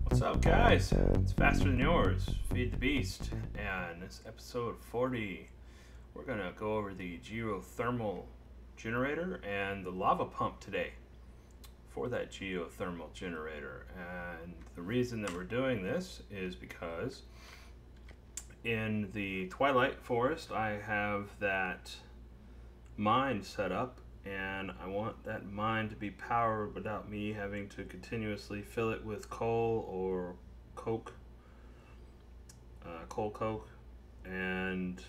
What's up, guys? It's Faster Than Yours, Feed the Beast, and this episode 40. We're gonna go over the geothermal generator and the lava pump today for that geothermal generator. And the reason that we're doing this is because in the Twilight Forest I have that mine set up, and I want that mine to be powered without me having to continuously fill it with coal or coke, coal coke, and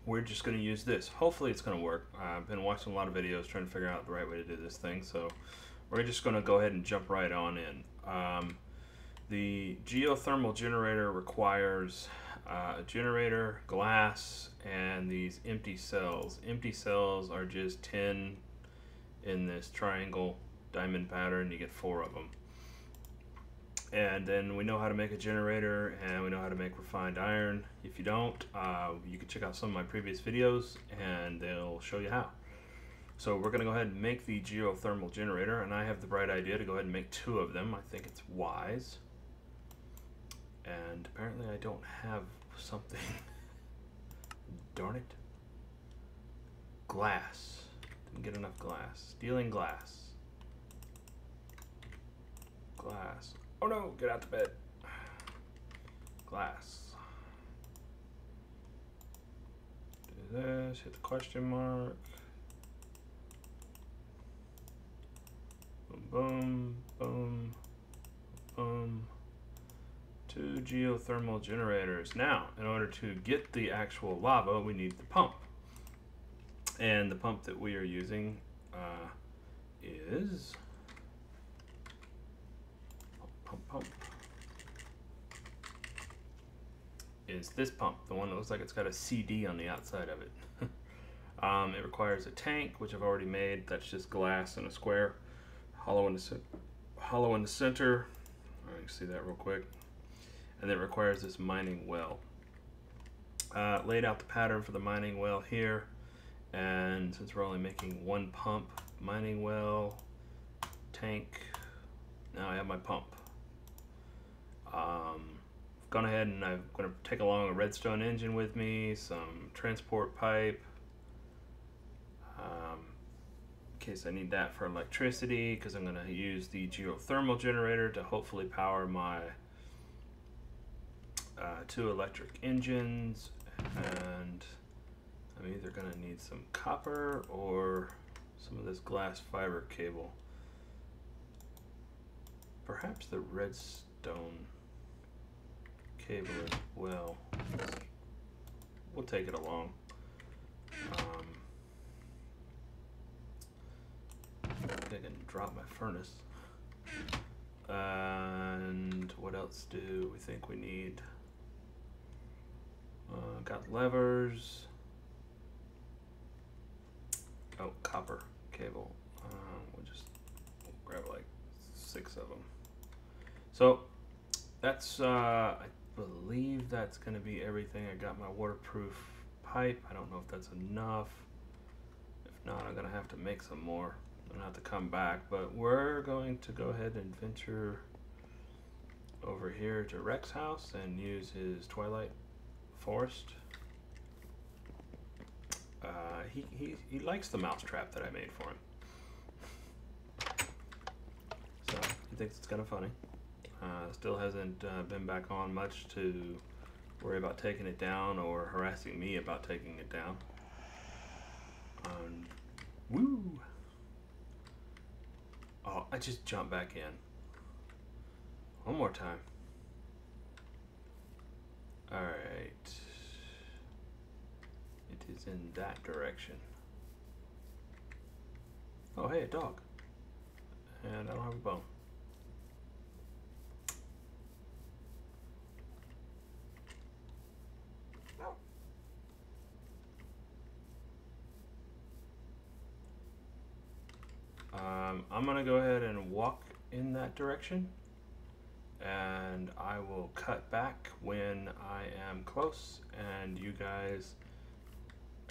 we're just going to use this. Hopefully it's going to work. I've been watching a lot of videos trying to figure out the right way to do this thing, so we're just going to go ahead and jump right on in. The geothermal generator requires a generator, glass, and these empty cells. Empty cells are just 10 in this triangle diamond pattern. You get 4 of them. And then we know how to make a generator, and we know how to make refined iron. If you don't, you can check out some of my previous videos and they'll show you how. So we're going to go ahead and make the geothermal generator, and I have the bright idea to go ahead and make 2 of them. I think it's wise. And apparently I don't have something. Darn it. Glass. Didn't get enough glass. Stealing glass. Glass. Oh no, get out the bed. Glass. Do this, hit the question mark. Boom, boom, boom, boom. 2 geothermal generators. Now, in order to get the actual lava, we need the pump. And the pump that we are using is is this pump, the one that looks like it's got a CD on the outside of it. It requires a tank, which I've already made. That's just glass in a square, hollow in the center. You can see that real quick. And it requires this mining well. Laid out the pattern for the mining well here, and since we're only making 1 pump, mining well, tank, now I have my pump. I've gone ahead and I'm going to take along a redstone engine with me, some transport pipe, in case I need that for electricity, because I'm going to use the geothermal generator to hopefully power my 2 electric engines, and I'm either going to need some copper or some of this glass fiber cable. Perhaps the redstone cable as well. We'll take it along. I can drop my furnace. And what else do we think we need? Got levers. Oh, copper cable. We'll grab like 6 of them. So that's, I believe that's going to be everything. I got my waterproof pipe. I don't know if that's enough. If not, I'm going to have to make some more. I'm going to have to come back, but we're going to go ahead and venture over here to Rex's house and use his Twilight Forest. He likes the mousetrap that I made for him. So he thinks it's kind of funny. Still hasn't been back on much to worry about taking it down or harassing me about taking it down. Woo! Oh, I just jumped back in. One more time. Alright. It is in that direction. Oh, hey, a dog. And I don't have a bone. I'm gonna go ahead and walk in that direction, and I will cut back when I am close, and you guys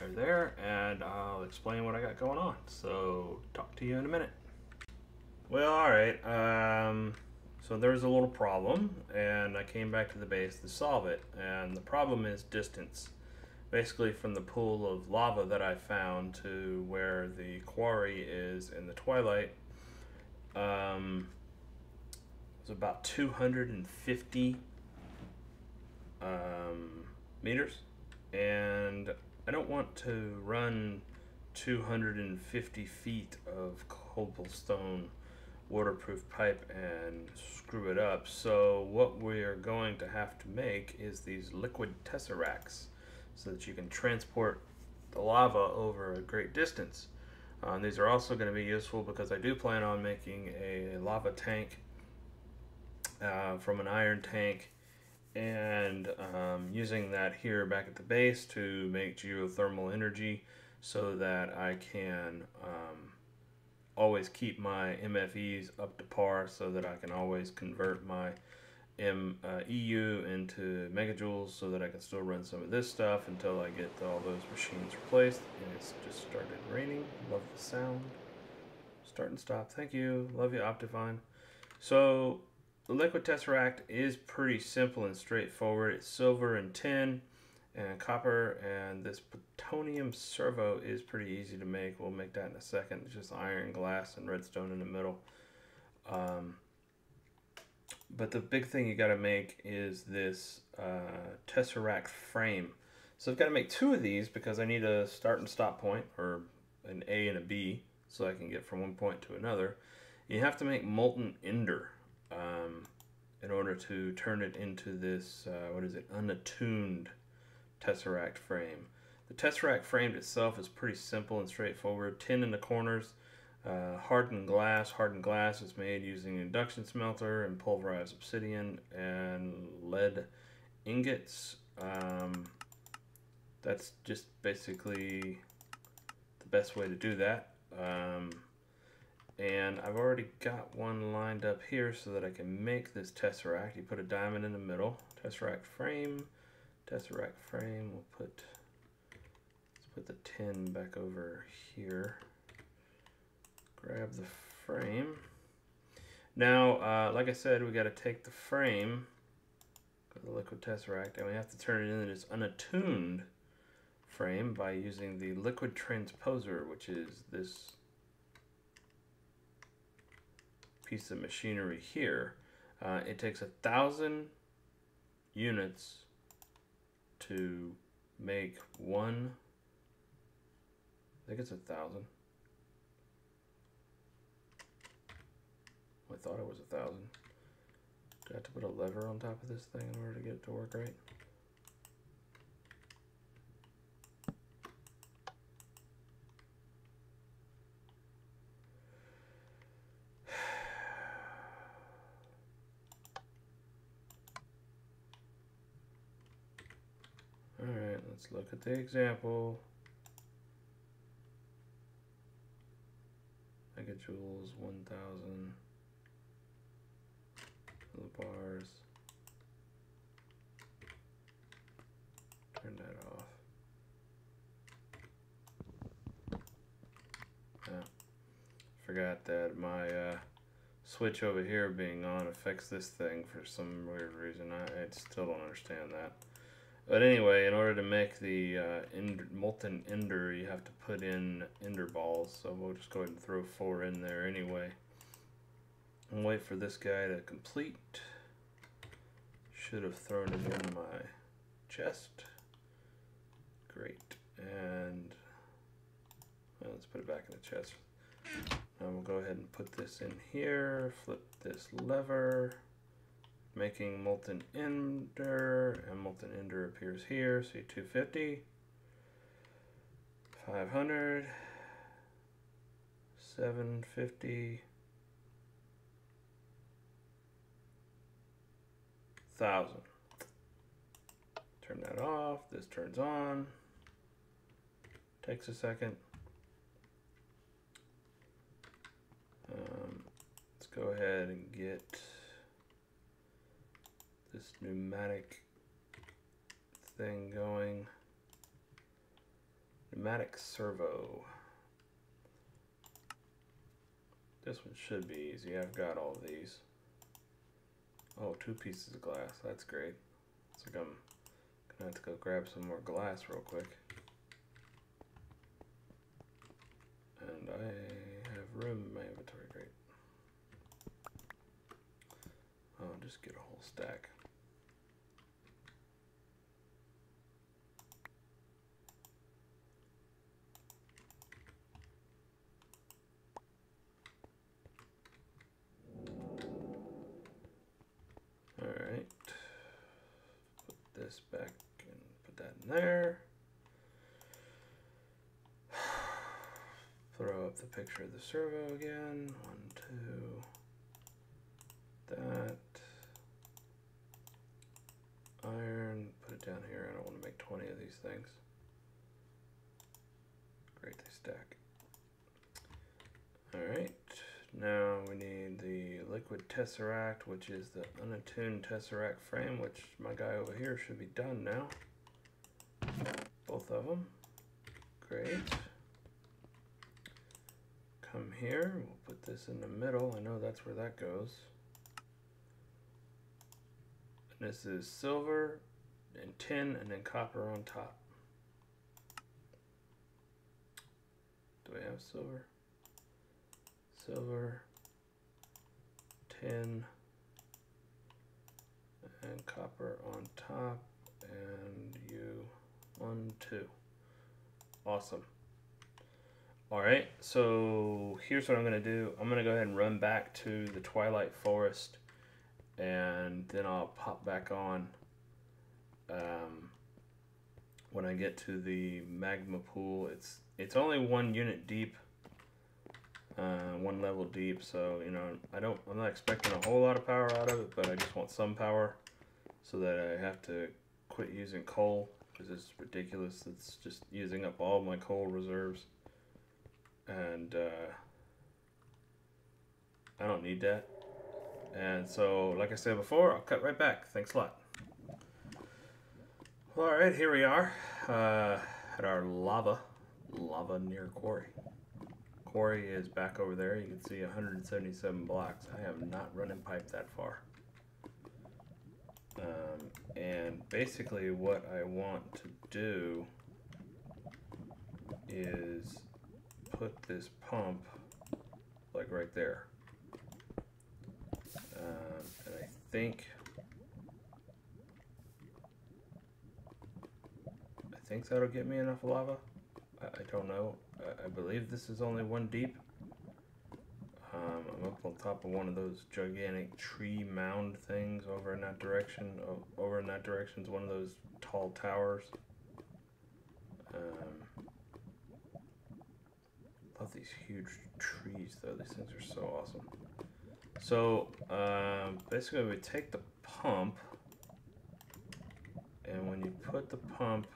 there, and I'll explain what I got going on. So talk to you in a minute. Well, alright, so there was a little problem, and I came back to the base to solve it, and the problem is distance. Basically from the pool of lava that I found to where the quarry is in the twilight, it's about 250 meters, and I don't want to run 250 feet of cobblestone waterproof pipe and screw it up. So what we're going to have to make is these liquid tesseracts so that you can transport the lava over a great distance. These are also going to be useful because I do plan on making a lava tank from an iron tank, and using that here back at the base to make geothermal energy so that I can always keep my MFEs up to par, so that I can always convert my EU into megajoules so that I can still run some of this stuff until I get all those machines replaced. And it's just started raining. Love the sound. Start and stop. Thank you. Love you, Optifine. So the liquid tesseract is pretty simple and straightforward. It's silver and tin and copper, and this plutonium servo is pretty easy to make. We'll make that in a second. It's just iron, glass, and redstone in the middle. But the big thing you got to make is this Tesseract frame. So I've got to make two of these because I need a start and stop point, or an A and a B, so I can get from one point to another. You have to make molten ender in order to turn it into this, unattuned Tesseract frame. The Tesseract frame itself is pretty simple and straightforward. Tin in the corners. Hardened glass. Hardened glass is made using an induction smelter and pulverized obsidian and lead ingots. That's just basically the best way to do that. And I've already got one lined up here so that I can make this tesseract. You put a diamond in the middle. Tesseract frame. Tesseract frame. Let's put the tin back over here. Grab the frame. Now, like I said, we got to take the frame, the liquid tesseract, and we have to turn it into this unattuned frame by using the liquid transposer, which is this piece of machinery here. It takes 1,000 units to make one. I think it's 1,000. I thought it was 1,000. Do I have to put a lever on top of this thing in order to get it to work right? Alright, let's look at the example. Megajoules, 1,000. Bars. Turn that off. Forgot that my switch over here being on affects this thing for some weird reason. I still don't understand that. But anyway, in order to make the molten ender, you have to put in ender balls. So we'll just go ahead and throw 4 in there anyway. And wait for this guy to complete. Should have thrown it in my chest. Great. And well, let's put it back in the chest. Now we'll go ahead and put this in here. Flip this lever. Making molten ender. And molten ender appears here. See, 250. 500. 750. 1,000. Turn that off. This turns on. Takes a second. Let's go ahead and get this pneumatic thing going. pneumatic servo. This one should be easy. I've got all of these. Oh, 2 pieces of glass. That's great. It's like I'm gonna have to go grab some more glass real quick. And I have room in my inventory. Great. I'll just get a whole stack. Alright. Put this back and put that in there. Throw up the picture of the servo again. 1, 2. That. Iron. Put it down here. I don't want to make 20 of these things. Great, they stack. Alright. Now we need the liquid Tesseract, which is the unattuned Tesseract frame, which my guy over here should be done now. Both of them. Great. Come here, we'll put this in the middle. I know that's where that goes. And this is silver and tin and then copper on top. Do we have silver? Silver, tin, and copper on top, and you 1, 2. Awesome. Alright, so here's what I'm going to do. I'm going to go ahead and run back to the Twilight Forest, and then I'll pop back on when I get to the magma pool. It's only 1 unit deep. 1 level deep, so you know I'm not expecting a whole lot of power out of it, but I just want some power so that I have to quit using coal because it's ridiculous. It's just using up all my coal reserves, and I don't need that. And so, like I said before, I'll cut right back. Thanks a lot. All right, here we are at our lava near quarry. Quarry is back over there. You can see 177 blocks. I have not run and piped that far. And basically what I want to do is put this pump like right there. And I think that'll get me enough lava. I don't know. I believe this is only 1 deep. I'm up on top of one of those gigantic tree mound things over in that direction. Over in that direction is one of those tall towers. Love these huge trees though. These things are so awesome. So basically we take the pump, and when you put the pump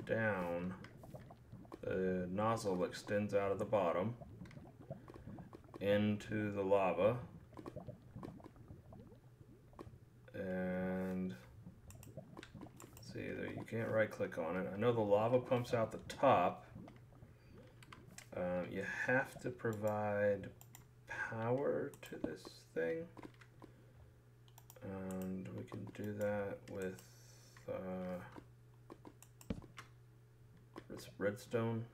down, the nozzle extends out of the bottom into the lava, and see there, you can't right click on it. I know the lava pumps out the top. You have to provide power to this thing, and we can do that with this redstone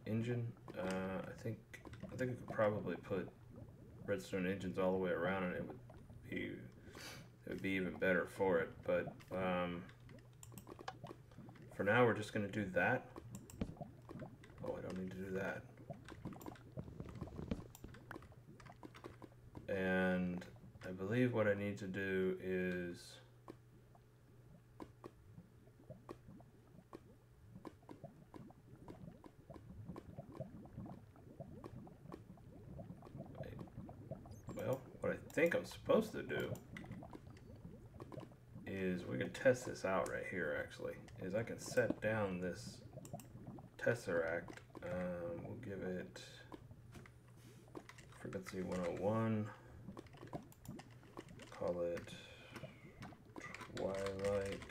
engine. I think we could probably put redstone engines all the way around, and it would be even better for it. But for now, we're just going to do that. Oh, I don't need to do that. And I believe what I need to do is what I think I'm supposed to do is, we can test this out right here actually, is I can set down this Tesseract. We'll give it frequency 101, call it Twilight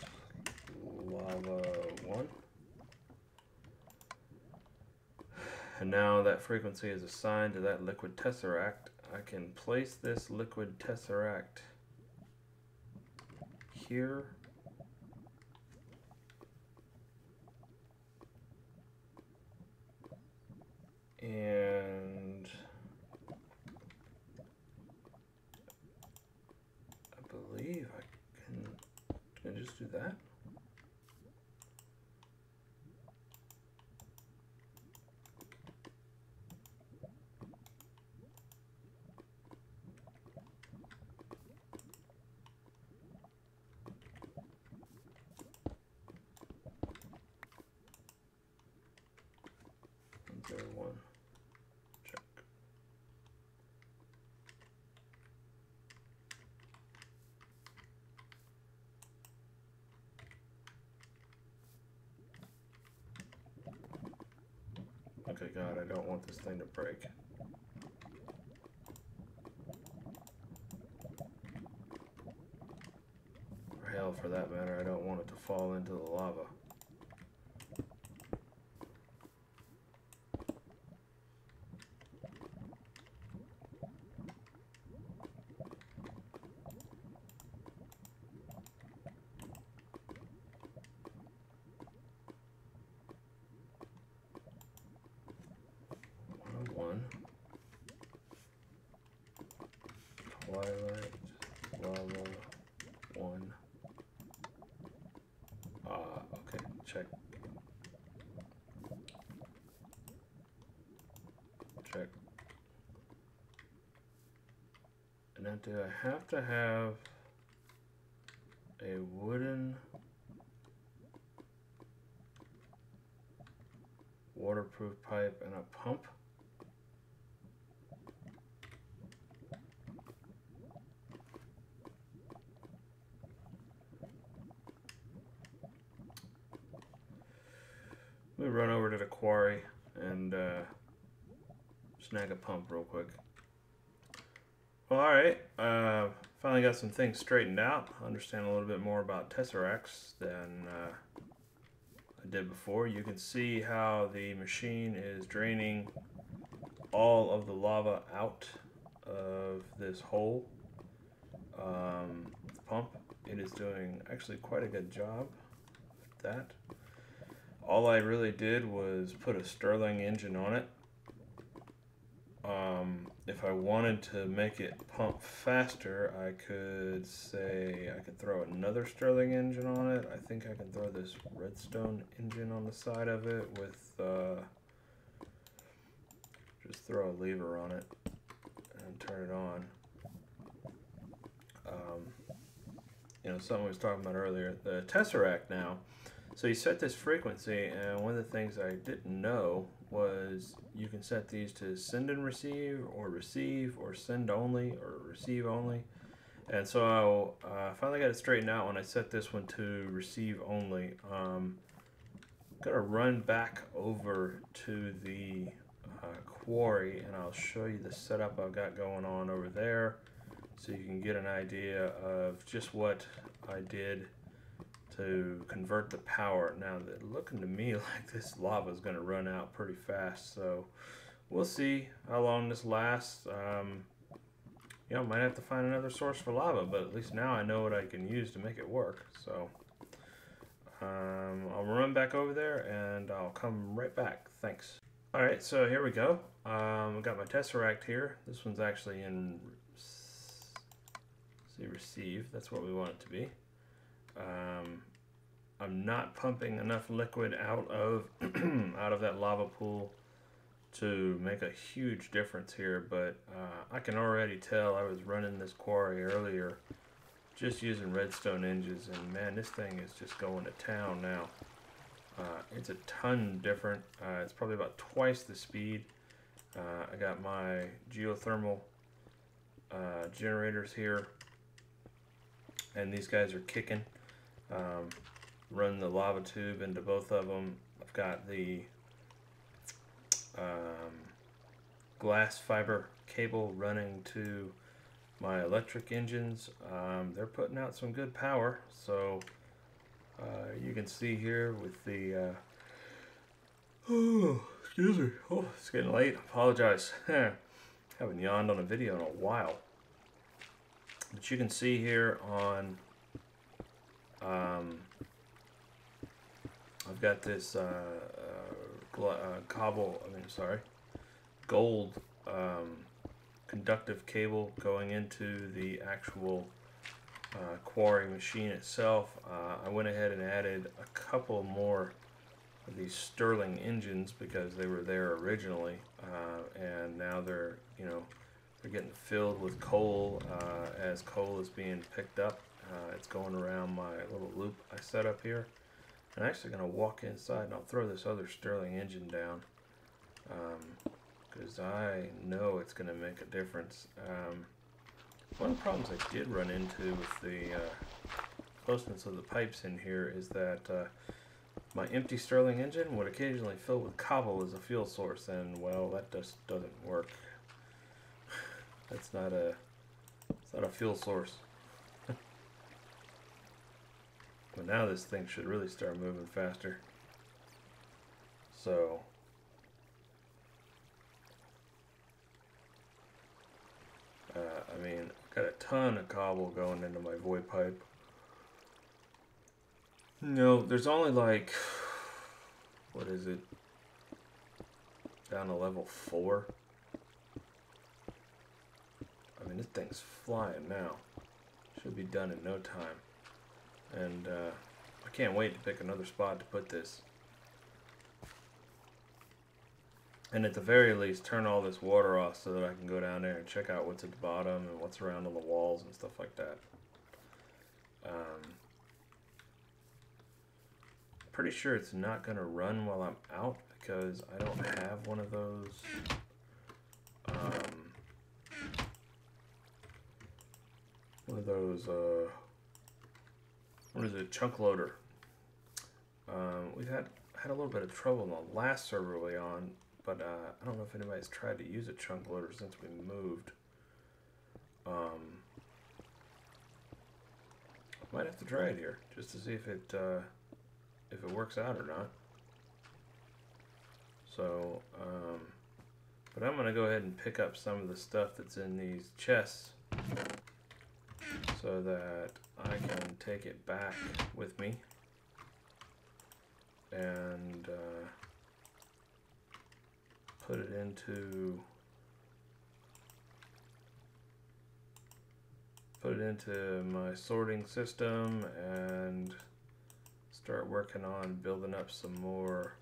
Lava 1. And now that frequency is assigned to that liquid tesseract, I can place this liquid tesseract here. And I believe can I just do that? There one. Check. Okay, God, I don't want this thing to break. Or hell, for that matter, I don't want it to fall into the lava. One. Twilight, lava, one. Okay, check. Check. And now do I have to have a wooden waterproof pipe and a pump? Let me run over to the quarry and snag a pump real quick. Well, alright, finally got some things straightened out. Understand a little bit more about Tesseracts than I did before. You can see how the machine is draining all of the lava out of this hole. The pump, it is doing actually quite a good job with that. All I really did was put a Stirling engine on it. If I wanted to make it pump faster, I could throw another Stirling engine on it. I think I can throw this redstone engine on the side of it with, just throw a lever on it and turn it on. You know, something we was talking about earlier, the Tesseract now. So you set this frequency, and one of the things I didn't know was you can set these to send and receive, or send only, or receive only. And so I finally got it straightened out when I set this one to receive only. I'm gonna run back over to the quarry, and I'll show you the setup I've got going on over there, so you can get an idea of just what I did to convert the power. Now, looking to me like this lava is going to run out pretty fast, so we'll see how long this lasts. You know, might have to find another source for lava, but at least now I know what I can use to make it work. So I'll run back over there and I'll come right back. Thanks. Alright, so here we go. I've got my Tesseract here. This one's actually in receive. That's what we want it to be. I'm not pumping enough liquid out of out of that lava pool to make a huge difference here, but I can already tell. I was running this quarry earlier just using redstone engines, and man, this thing is just going to town now. It's a ton different. It's probably about twice the speed. I got my geothermal generators here, and these guys are kicking. Run the lava tube into both of them. I've got the glass fiber cable running to my electric engines. They're putting out some good power, so you can see here with the Excuse me. Oh, it's getting late. Apologize. Haven't yawned on a video in a while. But you can see here on, I've got this gold conductive cable going into the actual quarry machine itself. I went ahead and added a couple more of these Stirling engines because they were there originally, and now they're getting filled with coal as coal is being picked up. It's going around my little loop I set up here. I'm actually going to walk inside and I'll throw this other Stirling engine down because I know it's going to make a difference. One of the problems I did run into with the closeness of the pipes in here is that my empty Stirling engine would occasionally fill with cobble as a fuel source, and well, that just doesn't work. It's not a fuel source. But now this thing should really start moving faster. So I mean, I've got a ton of cobble going into my void pipe. No, there's only like, what is it? Down to level 4. I mean, this thing's flying now. Should be done in no time. And I can't wait to pick another spot to put this. And at the very least, turn all this water off so that I can go down there and check out what's at the bottom and what's around on the walls and stuff like that. Pretty sure it's not going to run while I'm out because I don't have one of those what is it, chunk loader. We've had a little bit of trouble in the last server we on, but I don't know if anybody's tried to use a chunk loader since we moved. I might have to try it here just to see if it works out or not. So, but I'm gonna go ahead and pick up some of the stuff that's in these chests so that I can take it back with me and put it into my sorting system and start working on building up some more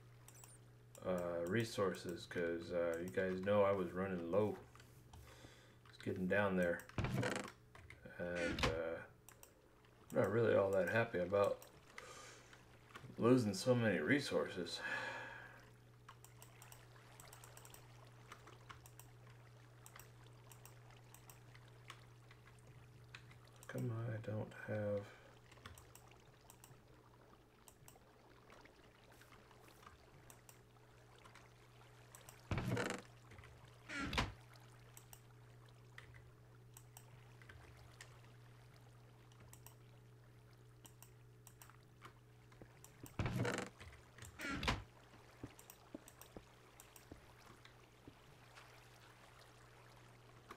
resources, because you guys know I was running low. It's getting down there, and I'm not really all that happy about losing so many resources. How come I don't have...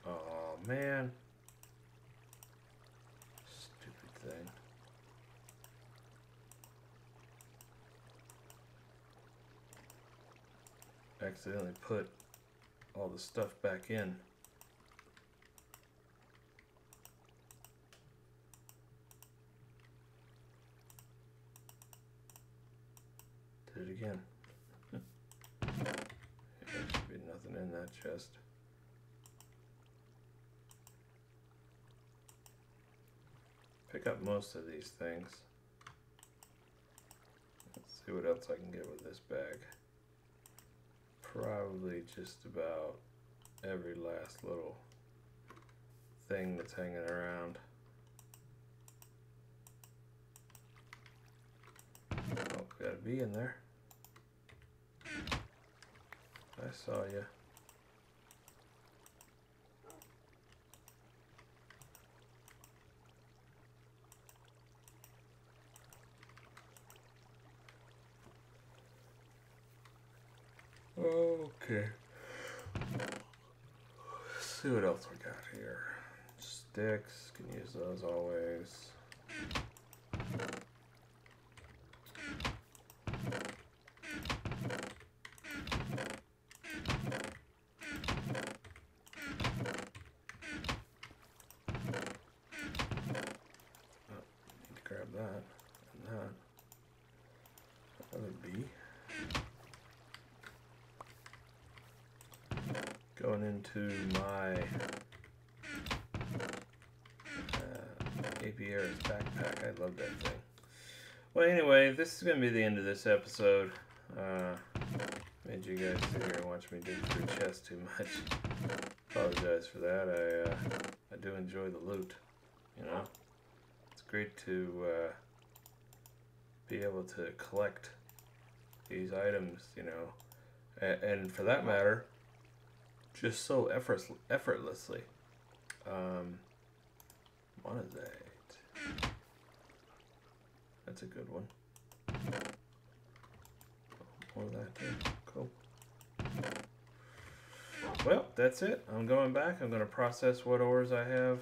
Oh man. Stupid thing. Accidentally put all the stuff back in. Did it again. There should be nothing in that chest. Pick up most of these things. Let's see what else I can get with this bag. Probably just about every last little thing that's hanging around. Oh, got a bee in there. I saw you. Okay. Let's see what else we got here. Sticks, can use those always. Grab that and that. Another B. Going into my Apiaris backpack. I love that thing. Well, anyway, this is going to be the end of this episode. Made you guys sit here and watch me dig through chests too much. Apologize for that. I do enjoy the loot, you know. It's great to be able to collect these items, you know, and for that matter, just so effortlessly. Monazite. That's a good one. More of that too. Cool. Well, that's it. I'm going back. I'm going to process what ores I have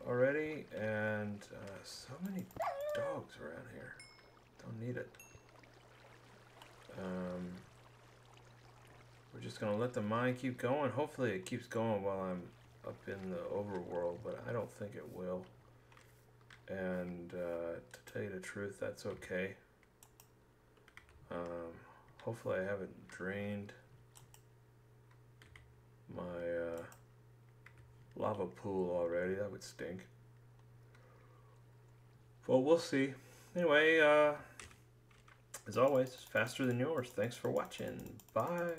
already, and so many dogs around here. Don't need it. We're just going to let the mine keep going. Hopefully it keeps going while I'm up in the overworld, but I don't think it will. And to tell you the truth, that's okay. Hopefully I haven't drained my lava pool already. That would stink. Well, we'll see. Anyway, as always, faster than yours. Thanks for watching. Bye.